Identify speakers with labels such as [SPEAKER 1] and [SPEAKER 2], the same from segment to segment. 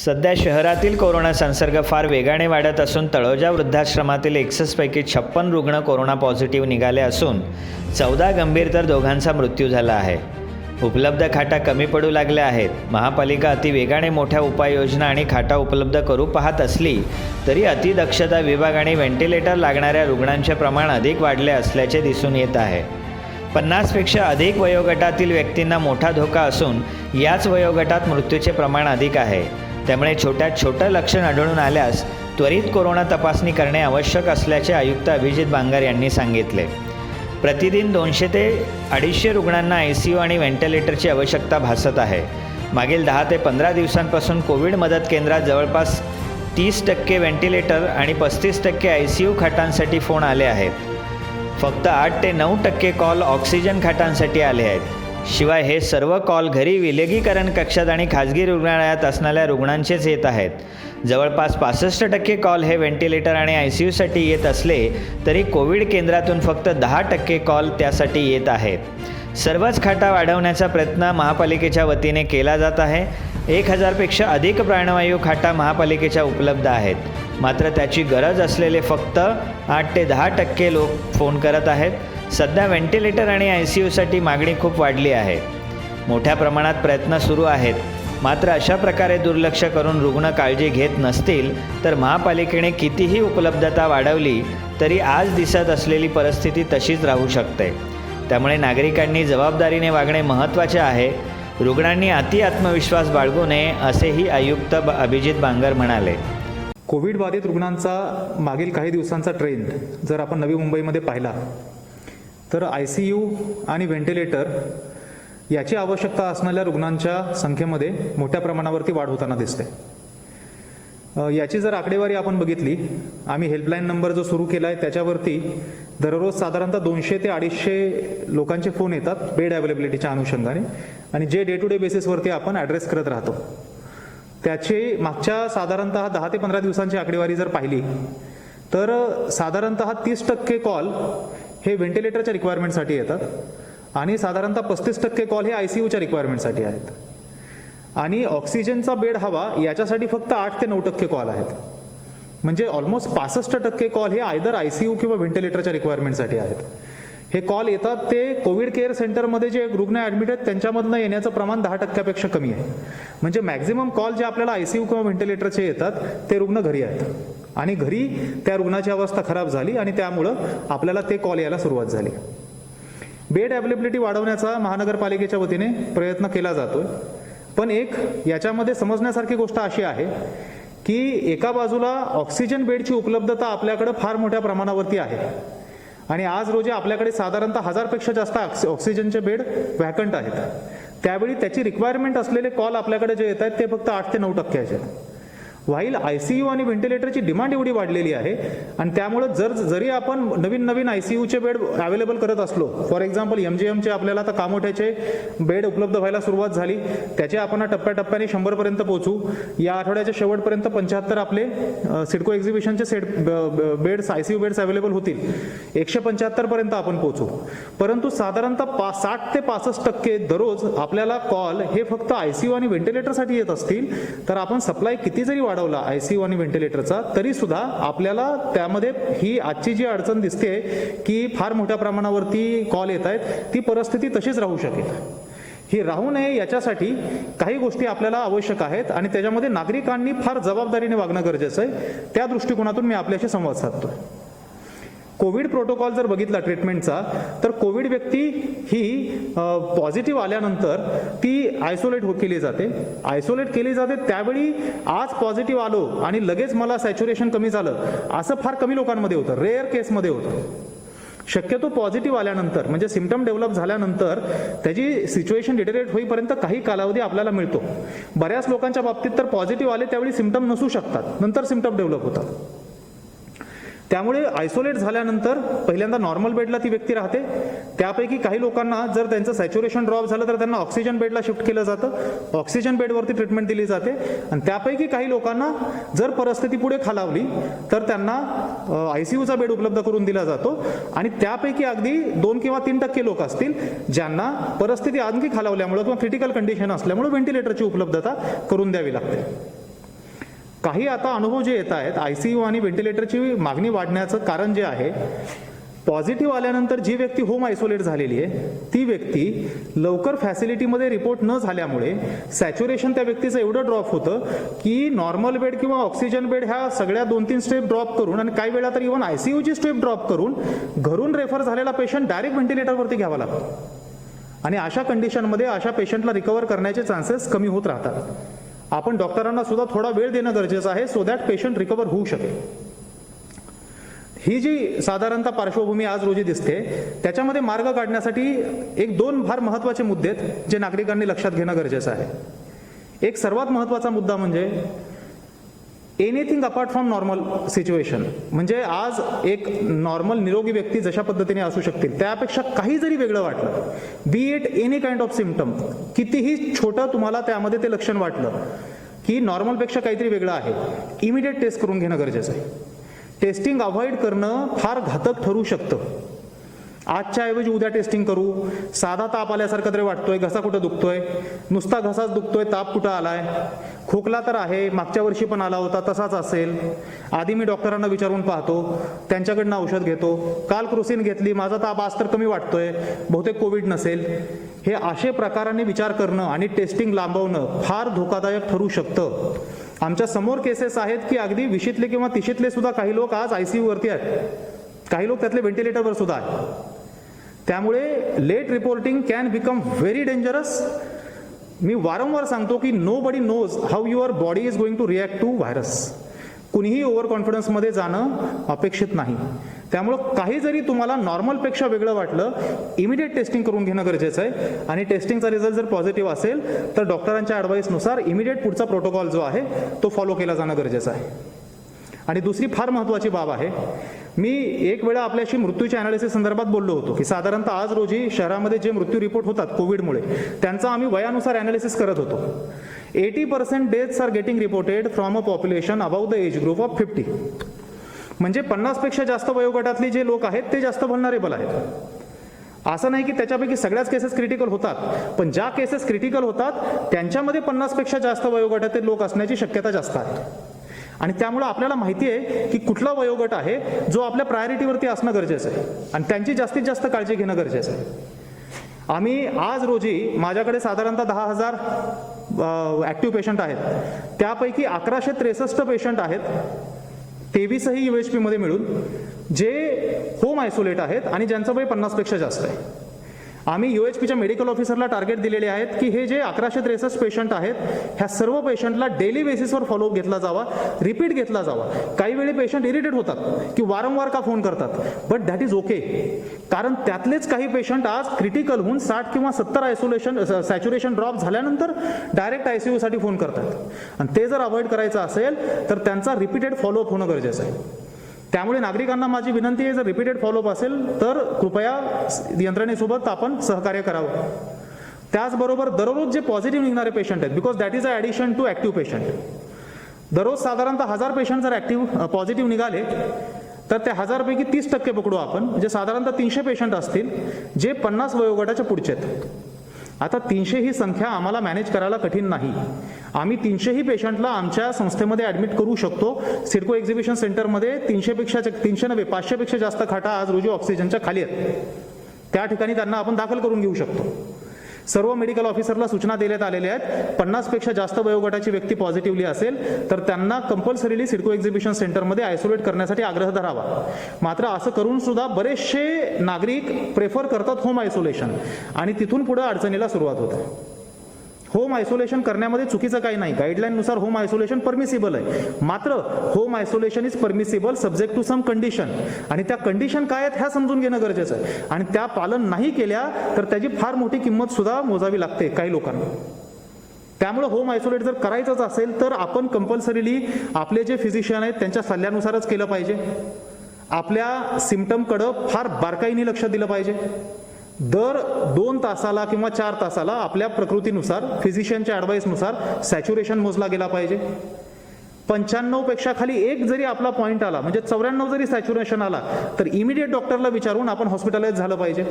[SPEAKER 1] सध्या शहरातील कोरोना संसर्ग फार वेगाने वाढत असून तळोजा वृद्धाश्रमातील 61 पैकी 56 रुग्ण कोरोना पॉझिटिव्ह निघाले असून 14 गंभीर तर दोघांचा मृत्यू झाला आहे. उपलब्ध खाटा कमी पडू लागल्या आहेत. महापालिका अतिवेगाने मोठ्या उपाययोजना आणि खाटा उपलब्ध करू पाहत असली तरी अतिदक्षता विभाग आणि व्हेंटिलेटर लागणाऱ्या रुग्णांचे प्रमाण अधिक वाढले असल्याचे दिसून येत आहे. 50पेक्षा अधिक वयोगटातील व्यक्तींना मोठा धोका असून याच वयोगटात मृत्यूचे प्रमाण अधिक आहे. त्यामुळे छोट्यात छोटं लक्षण आढळून आल्यास त्वरित कोरोना तपासणी करणे आवश्यक असल्याचे आयुक्त अभिजित बांगर यांनी सांगितले. प्रतिदिन 200 ते 250 रुग्णांना ICU आणि व्हेंटिलेटरची आवश्यकता भासत आहे. मागील 10 ते 15 दिवसांपासून कोविड मदत केंद्रात जवळपास 30% व्हेंटिलेटर आणि 35% ICU खाटांसाठी फोन आले आहेत. फक्त 8 ते 9% कॉल ऑक्सिजन खाटांसाठी आले आहेत. शिवाय हे सर्व कॉल घरी विलगीकरण कक्षात आणि खाजगी रुग्णालयात असणाऱ्या रुग्णांचेच येत आहेत. जवळपास 65% कॉल हे व्हेंटिलेटर आणि ICUसाठी येत असले तरी कोविड केंद्रातून फक्त 10% कॉल त्यासाठी येत आहेत. सर्वच खाटा वाढवण्याचा प्रयत्न महापालिकेच्या वतीने केला जात आहे. 1000पेक्षा अधिक प्राणवायू खाटा महापालिकेच्या उपलब्ध आहेत. मात्र त्याची गरज असलेले फक्त 8 ते 10% लोक फोन करत आहेत. सध्या व्हेंटिलेटर आणि ICUसाठी मागणी खूप वाढली आहे. मोठ्या प्रमाणात प्रयत्न सुरू आहेत. मात्र अशा प्रकारे दुर्लक्ष करून रुग्ण काळजी घेत नसतील तर महापालिकेने कितीही उपलब्धता वाढवली तरी आज दिसत असलेली परिस्थिती तशीच राहू शकते. त्यामुळे नागरिकांनी जबाबदारीने वागणे महत्त्वाचे आहे. रुग्णांनी आत्मविश्वास बाळगू नये असेही आयुक्त अभिजित बांगर म्हणाले.
[SPEAKER 2] कोविड बाधित रुग्णांचा मागील काही दिवसांचा ट्रेंड जर आपण नवी मुंबईमध्ये पाहिला तर ICU आणि व्हेंटिलेटर याची आवश्यकता असणाऱ्या रुग्णांच्या संख्येमध्ये मोठ्या प्रमाणावरती वाढ होताना दिसते. याची जर आकडेवारी आपण बघितली, आम्ही हेल्पलाईन नंबर जो सुरू केला आहे त्याच्यावरती दररोज साधारणतः 200 ते 250 लोकांचे फोन येतात बेड अवेलेबिलिटीच्या अनुषंगाने, आणि जे डे टू डे बेसिसवरती आपण ॲड्रेस करत राहतो. त्याची मागच्या साधारणतः 10 ते 15 दिवसांची आकडेवारी जर पाहिली तर साधारणतः 30% कॉल हे व्हेंटिलेटरच्या रिक्वायरमेंटसाठी येतात आणि साधारणतः 35% कॉल हे ICUच्या रिक्वायरमेंटसाठी आहेत. आणि ऑक्सिजनचा बेड हवा याच्यासाठी फक्त 8 ते 9% कॉल आहेत. म्हणजे ऑलमोस्ट 65% कॉल हे आयदर ICU किंवा व्हेंटिलेटरच्या रिक्वायरमेंटसाठी आहेत. हे कॉल येतात ते कोविड केअर सेंटरमध्ये जे रुग्ण ॲडमिट आहेत त्यांच्यामधनं येण्याचं प्रमाण 10%पेक्षा कमी आहे. म्हणजे मॅक्झिमम कॉल जे आपल्याला ICU किंवा व्हेंटिलेटरचे येतात ते रुग्ण घरी आहेत आणि घरी त्या रुग्णाची अवस्था खराब झाली आणि त्यामुळं आपल्याला ते कॉल यायला सुरुवात झाली. बेड अवेलेबिलिटी वाढवण्याचा महानगरपालिकेच्या वतीने प्रयत्न केला जातोय. पण एक याच्यामध्ये समजण्यासारखी गोष्ट अशी आहे की एका बाजूला ऑक्सिजन बेडची उपलब्धता आपल्याकडे फार मोठ्या प्रमाणावरती आहे आणि आज रोजी आपल्याकडे साधारणतः 1000पेक्षा जास्त ऑक्सिजनचे बेड व्हॅकंट आहेत. त्यावेळी त्याची रिक्वायरमेंट असलेले कॉल आपल्याकडे जे येत आहेत ते फक्त 8 ते 9% आहेत. व्हाईल ICU आणि व्हेंटिलेटरची डिमांड एवढी वाढलेली आहे आणि त्यामुळं जरी आपण नवीन ICUचे बेड अवेलेबल करत असलो, फॉर एक्झाम्पल MGMचे आपल्याला आता कामोठ्याचे बेड उपलब्ध व्हायला सुरुवात झाली, त्याचे आपण टप्प्याटप्प्याने 100पर्यंत पोहोचू. या आठवड्याच्या शेवटपर्यंत 75 आपले सिडको एक्झिबिशनचे बेड्स ICU बेड्स अवेलेबल होतील. 175पर्यंत आपण पोहोचू. परंतु साधारणतः 60 ते 65% दररोज आपल्याला कॉल हे फक्त ICU आणि व्हेंटिलेटरसाठी येत असतील तर आपण सप्लाय किती जरी वाढवला ICU आणि व्हेंटिलेटरचा तरी सुद्धा आपल्याला त्यामध्ये ही आजची जी अडचण दिसते की फार मोठ्या प्रमाणावरती कॉल येत आहेत ती परिस्थिती तशीच राहू शकेल. ही राहू नये याच्यासाठी काही गोष्टी आपल्याला आवश्यक आहेत आणि त्याच्यामध्ये नागरिकांनी फार जबाबदारीने वागणं गरजेचं आहे. त्या दृष्टिकोनातून मी आपल्याशी संवाद साधतोय. कोविड प्रोटोकॉल जर बघितला ट्रीटमेंटचा तर कोविड व्यक्ती ही पॉझिटिव्ह आल्यानंतर ती आयसोलेट केली जाते. आयसोलेट केली जाते त्यावेळी आज पॉझिटिव्ह आलो आणि लगेच मला सॅच्युरेशन कमी झालं असं फार कमी लोकांमध्ये होतं, रेअर केसमध्ये होतं. शक्यतो पॉझिटिव्ह आल्यानंतर म्हणजे सिम्पटम डेव्हलप झाल्यानंतर त्याची सिच्युएशन डिटेरिएट होईपर्यंत काही कालावधी आपल्याला मिळतो. बऱ्याच लोकांच्या बाबतीत तर पॉझिटिव्ह आले त्यावेळी सिम्पटम नसू शकतात, नंतर सिम्पटम डेव्हलप होतात. त्यामुळे आयसोलेट झाल्यानंतर पहिल्यांदा नॉर्मल बेडला ती व्यक्ती राहते. त्यापैकी काही लोकांना जर त्यांचं सॅच्युरेशन ड्रॉप झालं तर त्यांना ऑक्सिजन बेडला शिफ्ट केलं जातं. ऑक्सिजन बेडवरती ट्रीटमेंट दिली जाते आणि त्यापैकी काही लोकांना जर परिस्थिती पुढे खालावली तर त्यांना ICUचा बेड उपलब्ध करून दिला जातो आणि त्यापैकी अगदी 2 किंवा 3% लोक असतील ज्यांना परिस्थिती आणखी खालावल्यामुळे किंवा क्रिटिकल कंडिशन असल्यामुळे व्हेंटिलेटरची उपलब्धता करून द्यावी लागते. काही आता अनुभव जे येत आहेत, ICU आणि व्हेंटिलेटरची मागणी वाढण्याचं कारण जे आहे, पॉझिटिव्ह आल्यानंतर जी व्यक्ती होम आयसोलेट झालेली आहे ती व्यक्ती लवकर फॅसिलिटीमध्ये रिपोर्ट न झाल्यामुळे सॅच्युरेशन त्या व्यक्तीचं एवढं ड्रॉप होतं की नॉर्मल बेड किंवा ऑक्सिजन बेड ह्या सगळ्या 2-3 स्टेप ड्रॉप करून आणि काही वेळा तर इव्हन ICUची स्टेप ड्रॉप करून घरून रेफर झालेला पेशंट डायरेक्ट व्हेंटिलेटरवरती घ्यावा लागतो. आणि अशा कंडिशनमध्ये अशा पेशंटला रिकवर करण्याचे चान्सेस कमी होत राहतात. आपण डॉक्टरांना सुद्धा थोडा वेळ देणं गरजेचं आहे सो दॅट पेशंट रिकवर होऊ शकेल. ही जी साधारणतः पार्श्वभूमी आज रोजी दिसते त्याच्यामध्ये मार्ग काढण्यासाठी 1-2 फार महत्त्वाचे मुद्दे आहेत जे नागरिकांनी लक्षात घेणं गरजेचं आहे. एक सर्वात महत्त्वाचा मुद्दा म्हणजे anything apart from normal situation. म्हणजे आज एक नॉर्मल निरोगी व्यक्ती जशा पद्धतीने असू शकतील त्यापेक्षा काही जरी वेगळं वाटलं, बी it any kind of symptom, कितीही छोटं तुम्हाला त्यामध्ये ते लक्षण वाटलं की नॉर्मलपेक्षा काहीतरी वेगळं आहे, इमिडिएट टेस्ट करून घेणं गरजेचं आहे. टेस्टिंग अवॉइड करणं फार घातक ठरू शकतं. आजच्या ऐवजी उद्या टेस्टिंग करू, साधा ताप आल्यासारखं तरी वाटतोय, घसा कुठं दुखतोय, नुसता घसाच दुखतोय, ताप कुठं आलाय, खोकला तर आहे, मागच्या वर्षी पण आला होता तसाच असेल, आधी मी डॉक्टरांना विचारून पाहतो, त्यांच्याकडनं औषध घेतो, काल क्रोसिन घेतली, माझा ताप आज तर कमी वाटतोय, बहुतेक कोविड नसेल. हे असे प्रकाराने विचार करणं आणि टेस्टिंग लांबवणं फार धोकादायक ठरू शकतं. आमच्या समोर केसेस आहेत की अगदी 20शीतले किंवा 30शीतले सुद्धा काही लोक आज ICU वरती आहेत, काही लोक त्यातले व्हेंटिलेटरवर सुद्धा आहेत. त्यामुळे late reporting can become very dangerous. मी वारंवार सांगतो की nobody knows how your body is going to react to virus. कुणीही ओव्हर कॉन्फिडन्समध्ये जाणं अपेक्षित नाही. त्यामुळं काही जरी तुम्हाला नॉर्मलपेक्षा वेगळं वाटलं, इमिडिएट टेस्टिंग करून घेणं गरजेचं आहे. आणि टेस्टिंगचा रिझल्ट जर पॉझिटिव्ह असेल तर डॉक्टरांच्या ॲडवाईसनुसार इमिडिएट पुढचा प्रोटोकॉल जो आहे तो फॉलो केला जाणं गरजेचं आहे. आणि दुसरी फार महत्त्वाची बाब आहे, मी एक वेळा आपल्याशी मृत्यूच्या अनालिसिस संदर्भात बोललो होतो की साधारणतः आज रोजी शहरामध्ये जे मृत्यू रिपोर्ट होतात कोविडमुळे त्यांचा आम्ही वयानुसार अनालिसिस करत होतो. 80% deaths are getting reported from a population above the age group of 50. म्हणजे 50पेक्षा जास्त वयोगटातले जे लोक आहेत ते जास्त व्हल्नरेबल आहेत. असं नाही की त्याच्यापैकी सगळ्याच केसेस क्रिटिकल होतात, पण ज्या केसेस क्रिटिकल होतात त्यांच्यामध्ये 50पेक्षा जास्त वयोगटातील लोक असण्याची शक्यता जास्त आहे. आणि त्यामुळे आपल्याला माहिती आहे की कुठला वयोगट आहे जो आपल्या प्रायोरिटीवरती असणं गरजेचं आहे आणि त्यांची जास्तीत जास्त काळजी घेणं गरजेचं आहे. आम्ही आज रोजी माझ्याकडे साधारणतः 10,000 ॲक्टिव्ह पेशंट आहेत, त्यापैकी 1163 पेशंट आहेत, 23ही UHP मध्ये मिळून, जे होम आयसोलेट आहेत आणि ज्यांचं वय 50पेक्षा जास्त आहे. आम्ही UHPच्या मेडिकल ऑफिसरला टार्गेट दिलेले आहेत की हे जे 1163 पेशंट आहेत ह्या सर्व पेशंटला डेली बेसिसवर फॉलोअप घेतला जावा, रिपीट घेतला जावा. काही वेळी पेशंट इरिटेट होतात की वारंवार का फोन करतात, बट दॅट इज ओके. कारण त्यातलेच काही पेशंट आज क्रिटिकल होऊन 60 किंवा 70 आयसोलेशन सॅच्युरेशन ड्रॉप झाल्यानंतर डायरेक्ट ICU साठी फोन करतात. आणि ते जर अवॉइड करायचं असेल तर त्यांचा रिपीटेड फॉलोअप होणं गरजेचं आहे. त्यामुळे नागरिकांना माझी विनंती आहे, जर रिपीटेड फॉलोअप असेल तर कृपया यंत्रणेसोबत आपण सहकार्य करावं. त्याचबरोबर दररोज जे पॉझिटिव्ह निघणारे पेशंट आहेत, because that is a addition to active patient. दररोज साधारणतः 1000 पेशंट जर पॉझिटिव्ह निघाले तर त्या 1000 पैकी 30% पकडू आपण, म्हणजे साधारणतः 300 पेशंट असतील जे 50 वयोगटाच्या पुढचे आहेत. आता 300 ही संख्या आम्हाला मॅनेज करायला कठीण नाही. आम्ही 300ही पेशंटला आमच्या संस्थेमध्ये ॲडमिट करू शकतो. सिडको एक्झिबिशन सेंटरमध्ये 500पेक्षा जास्त खाटा आज रोजी ऑक्सिजनच्या खाली आहेत. त्या ठिकाणी त्यांना आपण दाखल करून घेऊ शकतो. सर्व मेडिकल ऑफिसरला सूचना देण्यात आलेल्या आहेत, 50पेक्षा जास्त वयोगटाची व्यक्ती पॉझिटिव्हली असेल तर त्यांना कंपल्सरीली सिडको एक्झिबिशन सेंटरमध्ये आयसोलेट करण्यासाठी आग्रह धरावा. मात्र असं करून सुद्धा बरेचसे नागरिक प्रेफर करतात होम आयसोलेशन आणि तिथून पुढे अडचणीला सुरुवात होते. होम आयसोलेशन करण्यामध्ये चुकीचं काही नाही, गाईडलाईननुसार होम आयसोलेशन परमिसिबल आहे. मात्र home isolation is permissible subject to some condition, आणि त्या कंडिशन काय आहेत ह्या समजून घेणं गरजेचं आहे. आणि त्या पालन नाही केल्या तर त्याची फार मोठी किंमत सुद्धा मोजावी लागते काही लोकांना. त्यामुळे होम आयसोलेट जर करायचंच असेल तर आपण कंपल्सरीली आपले जे फिजिशियन आहेत त्यांच्या सल्ल्यानुसारच केलं पाहिजे. आपल्या सिम्पटमकडं फार बारकाईने लक्ष दिलं पाहिजे. दर 2 तासाला किंवा 4 तासाला आपल्या प्रकृतीनुसार फिजिशियनच्या ॲडवाईसनुसार सॅच्युरेशन मोजला गेला पाहिजे. 95पेक्षा खाली एक जरी आपला पॉईंट आला, म्हणजे 94 जरी सॅच्युरेशन आला तर इमिडिएट डॉक्टरला विचारून आपण हॉस्पिटलाइज झालं पाहिजे.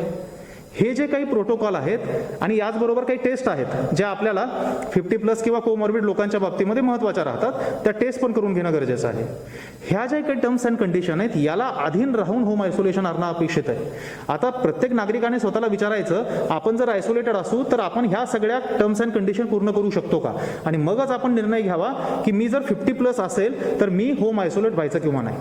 [SPEAKER 2] हे जे काही प्रोटोकॉल आहेत आणि याचबरोबर काही टेस्ट आहेत ज्या आपल्याला 50+ किंवा कोमॉर्बिड लोकांच्या बाबतीमध्ये महत्त्वाच्या राहतात, त्या टेस्ट पण करून घेणं गरजेचं आहे. ह्या ज्या काही टर्म्स अँड कंडिशन आहेत याला अधीन राहून होम आयसोलेशन आणणं अपेक्षित आहे. आता प्रत्येक नागरिकाने स्वतःला विचारायचं, आपण जर आयसोलेटेड असू तर आपण ह्या सगळ्या टर्म्स अँड कंडिशन पूर्ण करू शकतो का, आणि मगच आपण निर्णय घ्यावा की मी जर 50+ असेल तर मी होम आयसोलेट व्हायचं किंवा नाही.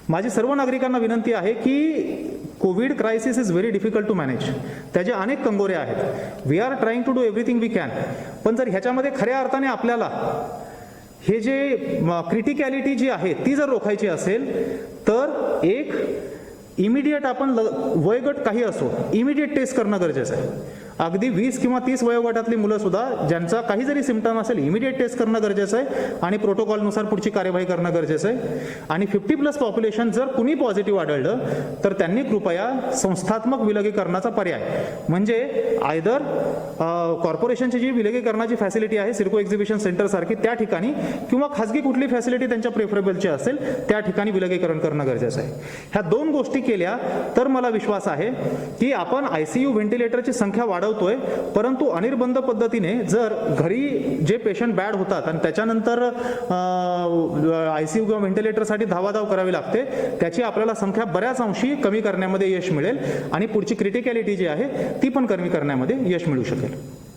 [SPEAKER 2] माझी सर्व नागरिकांना विनंती आहे की Covid crisis is very difficult to manage. त्याचे अनेक कंगोरे आहेत. We are trying to do everything we can. पण जर ह्याच्यामध्ये खऱ्या अर्थाने आपल्याला हे जे क्रिटिकॅलिटी जी आहे ती जर रोखायची असेल तर एक इमिडिएट आपण वयोगट काही असो इमिडिएट टेस्ट करणं गरजेचं आहे. अगदी 20 किंवा 30 वयोगटातली मुलं सुद्धा ज्यांचा काही जरी सिम्पटम असेल इमिडिएट टेस्ट करणं गरजेचं आहे आणि प्रोटोकॉलनुसार पुढची कार्यवाही करणं गरजेचं आहे. आणि 50+ पॉप्युलेशन जर कुणी पॉझिटिव्ह आढळलं तर त्यांनी कृपया संस्थात्मक विलगीकरणाचा पर्याय म्हणजे आयदर कॉर्पोरेशनची जी विलगीकरणाची फॅसिलिटी आहे सिडको एक्झिबिशन सेंटर सारखी त्या ठिकाणी किंवा खाजगी कुठली फॅसिलिटी त्यांच्या प्रेफरेबलची असेल त्या ठिकाणी विलगीकरण करणं गरजेचं आहे. ह्या 2 गोष्टी केल्या तर मला विश्वास आहे की आपण ICU व्हेंटिलेटरची संख्या वाढवतोय, परंतु अनिर्बंध पद्धतीने जर घरी जे पेशंट बॅड होतात आणि त्याच्यानंतर ICU किंवा व्हेंटिलेटरसाठी धावाधाव करावी लागते त्याची आपल्याला संख्या बऱ्याच अंशी कमी करण्यामध्ये यश मिळेल आणि पुढची क्रिटिकॅलिटी जी आहे ती पण कमी करण्यामध्ये यश मिळू शकेल.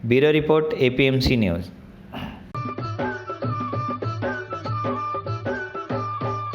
[SPEAKER 1] Bureau report APMC news.